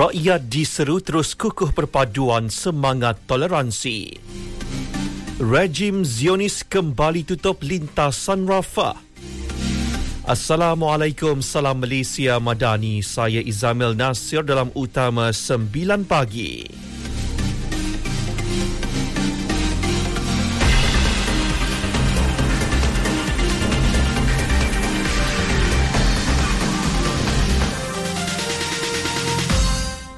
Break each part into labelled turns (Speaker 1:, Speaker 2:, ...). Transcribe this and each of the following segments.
Speaker 1: Rakyat diseru terus kukuh perpaduan semangat toleransi. Rejim Zionis kembali tutup lintasan Rafah. Assalamualaikum, salam Malaysia Madani. Saya Izamil Nasir dalam Utama 9 pagi.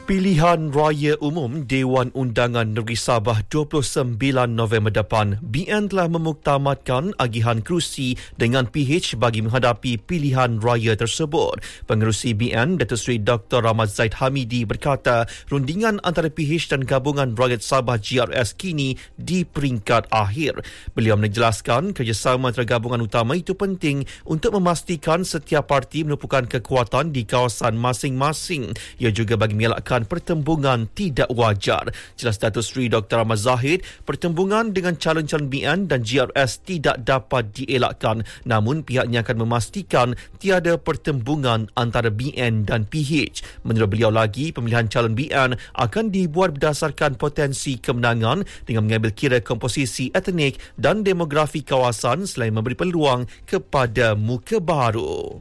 Speaker 1: Pilihan Raya Umum Dewan Undangan Negeri Sabah 29 November depan, BN telah memuktamadkan agihan kerusi dengan PH bagi menghadapi pilihan raya tersebut. Pengerusi BN, Datuk Seri Dr. Rahmat Zaid Hamidi berkata, rundingan antara PH dan Gabungan Rakyat Sabah GRS kini di peringkat akhir. Beliau menjelaskan kerjasama antara gabungan utama itu penting untuk memastikan setiap parti menumpukan kekuatan di kawasan masing-masing. Ia juga bagi mengelakkan pertembungan tidak wajar. Jelas Datuk Seri Dr. Ahmad Zahid, pertembungan dengan calon-calon BN dan GRS tidak dapat dielakkan, namun pihaknya akan memastikan tiada pertembungan antara BN dan PH. Menurut beliau lagi, pemilihan calon BN akan dibuat berdasarkan potensi kemenangan dengan mengambil kira komposisi etnik dan demografi kawasan selain memberi peluang kepada muka baru.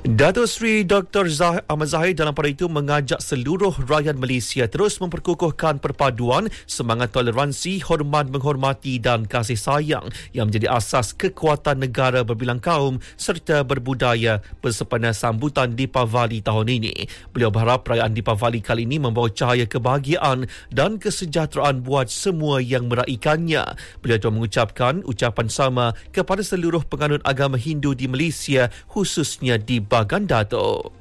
Speaker 1: Datuk Seri Dr. Ahmad Zahid dalam pada itu mengajak seluruh rakyat Malaysia terus memperkukuhkan perpaduan, semangat toleransi, hormat menghormati dan kasih sayang yang menjadi asas kekuatan negara berbilang kaum serta berbudaya bersempena sambutan Deepavali tahun ini. Beliau berharap perayaan Deepavali kali ini membawa cahaya kebahagiaan dan kesejahteraan buat semua yang meraikannya. Beliau juga mengucapkan ucapan sama kepada seluruh penganut agama Hindu di Malaysia, khususnya di Bagan Datuk.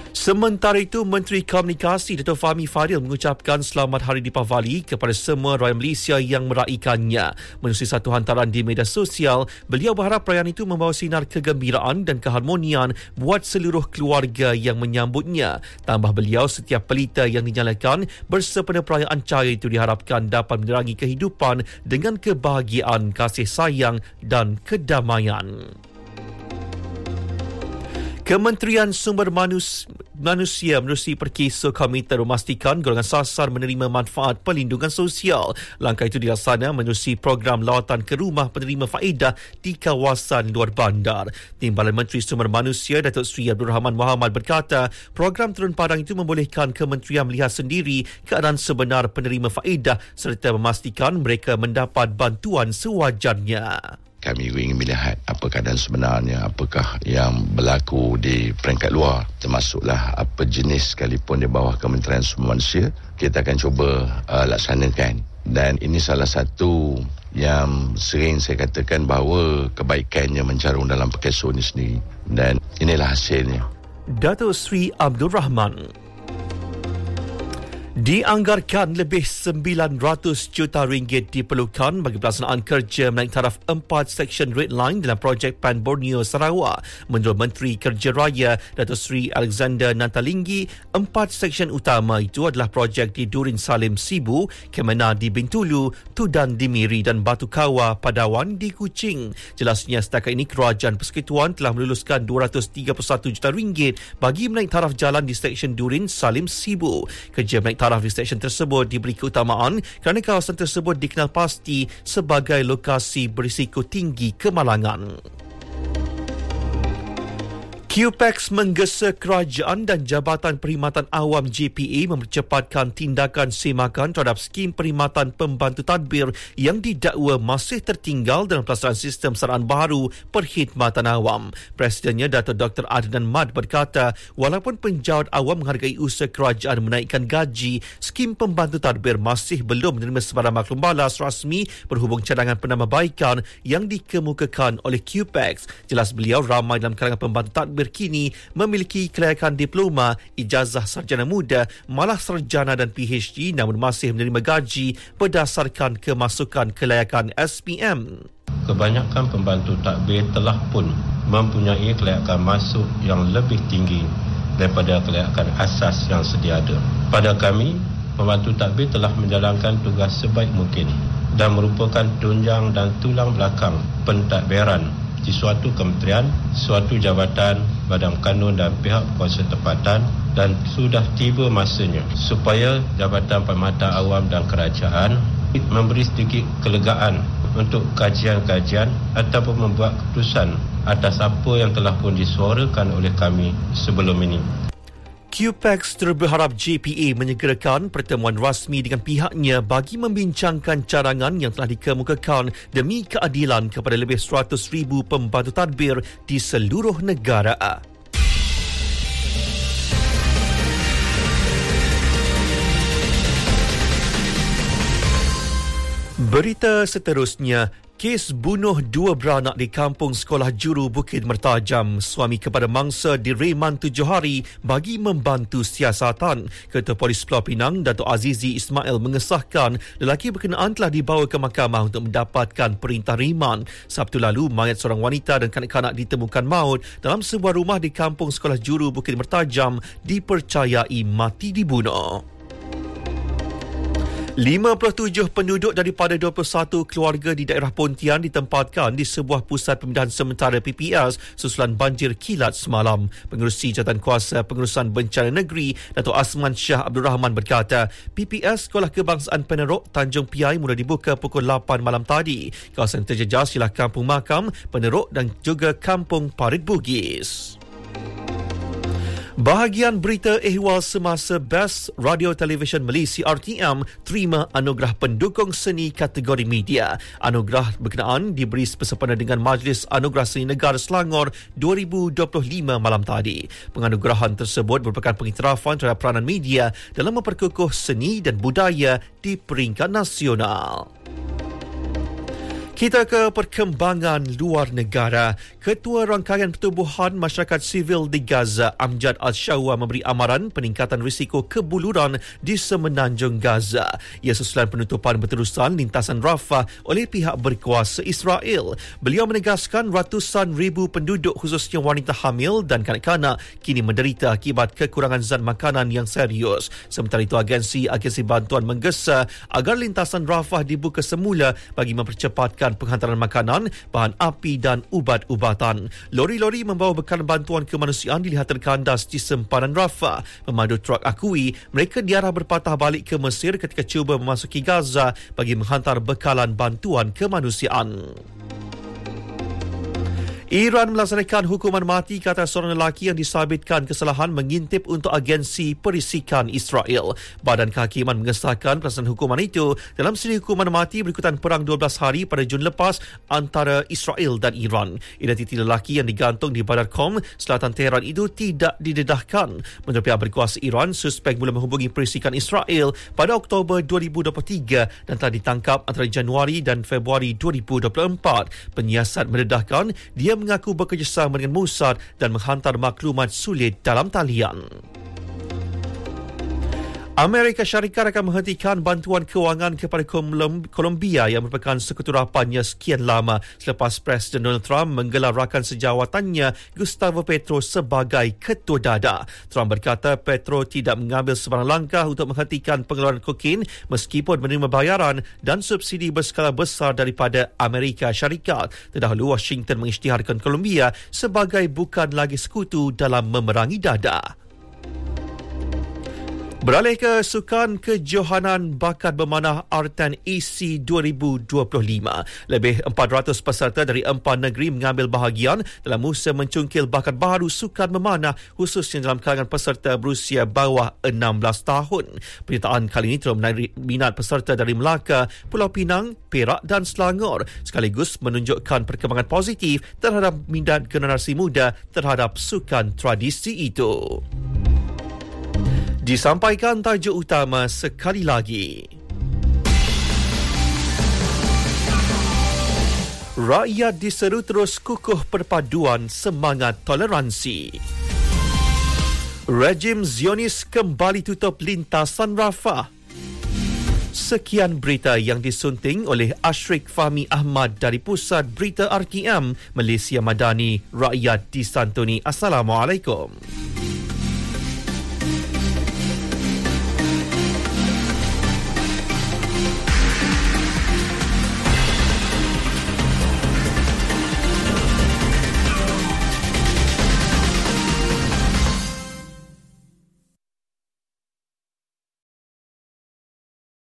Speaker 1: Sementara itu, Menteri Komunikasi Dato' Fahmi Fadil mengucapkan selamat Hari Deepavali kepada semua rakyat Malaysia yang meraikannya. Menerusi satu hantaran di media sosial, beliau berharap perayaan itu membawa sinar kegembiraan dan keharmonian buat seluruh keluarga yang menyambutnya. Tambah beliau, setiap pelita yang dinyalakan bersempena perayaan cahaya itu diharapkan dapat menerangi kehidupan dengan kebahagiaan, kasih sayang dan kedamaian. Kementerian Sumber Manusia menerusi perkisah komite memastikan golongan sasar menerima manfaat perlindungan sosial. Langkah itu dilaksana menerusi program lawatan ke rumah penerima faedah di kawasan luar bandar. Timbalan Menteri Sumber Manusia Datuk Seri Abdul Rahman Muhammad berkata, program turun padang itu membolehkan kementerian melihat sendiri keadaan sebenar penerima faedah serta memastikan mereka mendapat bantuan sewajarnya.
Speaker 2: Kami ingin melihat apa keadaan sebenarnya, apakah yang berlaku di peringkat luar, termasuklah apa jenis sekalipun di bawah Kementerian Sumber Manusia, kita akan cuba laksanakan. Dan ini salah satu yang sering saya katakan bahawa kebaikannya mencarung dalam perkesah ini sendiri. Dan inilah hasilnya.
Speaker 1: Datuk Seri Abdul Rahman. Dianggarkan lebih 900 juta ringgit diperlukan bagi pelaksanaan kerja menaik taraf 4 Seksyen Red Line dalam projek PAN Borneo Sarawak. Menurut Menteri Kerja Raya Datuk Seri Alexander Nantalinggi, 4 seksyen utama itu adalah projek di Durin Salim Sibu, Kemana di Bintulu, Tudan di Miri dan Batu Kawah Padawan di Kuching. Jelasnya setakat ini Kerajaan Persekutuan telah meluluskan 231 juta ringgit bagi menaik taraf jalan di Seksyen Durin Salim Sibu. Kerja menaik taraf di stesen tersebut diberi keutamaan kerana kawasan tersebut dikenal pasti sebagai lokasi berisiko tinggi kemalangan. QPEX menggesa kerajaan dan Jabatan Perkhidmatan Awam JPA mempercepatkan tindakan semakan terhadap skim perkhidmatan pembantu tadbir yang didakwa masih tertinggal dalam pelaksanaan sistem saraan baru perkhidmatan awam. Presidennya Datuk Dr. Adnan Mad berkata, walaupun penjawat awam menghargai usaha kerajaan menaikkan gaji, skim pembantu tadbir masih belum menerima sebarang maklum balas rasmi berhubung cadangan penambahbaikan yang dikemukakan oleh QPEX. Jelas beliau, ramai dalam kalangan pembantu tadbir kini memiliki kelayakan diploma, ijazah sarjana muda, malah sarjana dan PhD namun masih menerima gaji berdasarkan kemasukan kelayakan SPM.
Speaker 3: Kebanyakan pembantu tadbir telah pun mempunyai kelayakan masuk yang lebih tinggi daripada kelayakan asas yang sedia ada. Pada kami, pembantu tadbir telah menjalankan tugas sebaik mungkin dan merupakan tunjang dan tulang belakang pentadbiran di suatu kementerian, suatu jabatan, badan kanun dan pihak kuasa tempatan, dan sudah tiba masanya supaya Jabatan Perkhidmatan Awam dan Kerajaan memberi sedikit kelegaan untuk kajian-kajian ataupun membuat keputusan atas apa yang telah pun disuarakan oleh kami sebelum ini.
Speaker 1: QPEX berharap JPA menyegerakan pertemuan rasmi dengan pihaknya bagi membincangkan cadangan yang telah dikemukakan demi keadilan kepada lebih 100,000 pembantu tadbir di seluruh negara. Berita seterusnya, kes bunuh 2 beranak di kampung sekolah juru Bukit Mertajam. Suami kepada mangsa direman 7 hari bagi membantu siasatan. Ketua Polis Pulau Pinang, Datuk Azizi Ismail mengesahkan lelaki berkenaan telah dibawa ke mahkamah untuk mendapatkan perintah reman. Sabtu lalu, mayat seorang wanita dan kanak-kanak ditemukan maut dalam sebuah rumah di kampung sekolah juru Bukit Mertajam dipercayai mati dibunuh. 57 penduduk daripada 21 keluarga di daerah Pontian ditempatkan di sebuah pusat pemindahan sementara PPS susulan banjir kilat semalam. Pengerusi Jawatankuasa Pengurusan Bencana Negeri, Datuk Asman Shah Abdul Rahman berkata, PPS Sekolah Kebangsaan Penerok Tanjung Piai mula dibuka pukul 8 malam tadi. Kawasan terjejas ialah Kampung Makam, Penerok dan juga Kampung Parit Bugis. Bahagian berita ehwal semasa Best Radio Television Malaysia RTM terima anugerah pendukung seni kategori media. Anugerah berkenaan diberi bersempena dengan Majlis Anugerah Seni Negara Selangor 2025 malam tadi. Penganugerahan tersebut merupakan pengiktirafan terhadap peranan media dalam memperkukuh seni dan budaya di peringkat nasional. Kita ke perkembangan luar negara. Ketua Rangkaian Pertubuhan Masyarakat Sivil di Gaza, Amjad Al-Shawwa, memberi amaran peningkatan risiko kebuluran di semenanjung Gaza. Ia susulan penutupan berterusan lintasan Rafah oleh pihak berkuasa Israel. Beliau menegaskan ratusan ribu penduduk khususnya wanita hamil dan kanak-kanak kini menderita akibat kekurangan zat makanan yang serius. Sementara itu, agensi bantuan menggesa agar lintasan Rafah dibuka semula bagi mempercepatkan penghantaran makanan, bahan api dan ubat-ubatan. Lori-lori membawa bekalan bantuan kemanusiaan dilihat terkandas di sempadan Rafah. Pemandu truk akui mereka diarah berpatah balik ke Mesir ketika cuba memasuki Gaza bagi menghantar bekalan bantuan kemanusiaan. Iran melaksanakan hukuman mati ke atas seorang lelaki yang disabitkan kesalahan mengintip untuk agensi perisikan Israel. Badan Kehakiman mengesahkan pelaksanaan hukuman itu dalam siri hukuman mati berikutan perang 12 hari pada Jun lepas antara Israel dan Iran. Identiti lelaki yang digantung di Badar Qom, selatan Tehran itu tidak didedahkan. Menurut pihak berkuasa Iran, suspek mula menghubungi perisikan Israel pada Oktober 2023 dan telah ditangkap antara Januari dan Februari 2024. Penyiasat mendedahkan dia mengaku bekerjasama dengan Mossad dan menghantar maklumat sulit dalam talian. Amerika Syarikat akan menghentikan bantuan kewangan kepada Colombia yang merupakan sekutu rapannya sekian lama selepas Presiden Donald Trump menggelar rakan sejawatannya Gustavo Petro sebagai ketua dadah. Trump berkata Petro tidak mengambil sebarang langkah untuk menghentikan pengeluaran kokain meskipun menerima bayaran dan subsidi berskala besar daripada Amerika Syarikat. Terdahulu, Washington mengisytiharkan Colombia sebagai bukan lagi sekutu dalam memerangi dadah. Beralih ke sukan kejohanan bakat bermanah Artan AC 2025. Lebih 400 peserta dari 4 negeri mengambil bahagian dalam usaha mencungkil bakat baru sukan memanah khususnya dalam kalangan peserta berusia bawah 16 tahun. Penyertaan kali ini telah menarik minat peserta dari Melaka, Pulau Pinang, Perak dan Selangor sekaligus menunjukkan perkembangan positif terhadap minat generasi muda terhadap sukan tradisi itu. Disampaikan tajuk utama sekali lagi. Rakyat diseru terus kukuh perpaduan semangat toleransi. Rejim Zionis kembali tutup lintasan Rafah. Sekian berita yang disunting oleh Ashrik Fahmi Ahmad dari Pusat Berita RTM Malaysia Madani. Rakyat disantuni. Assalamualaikum.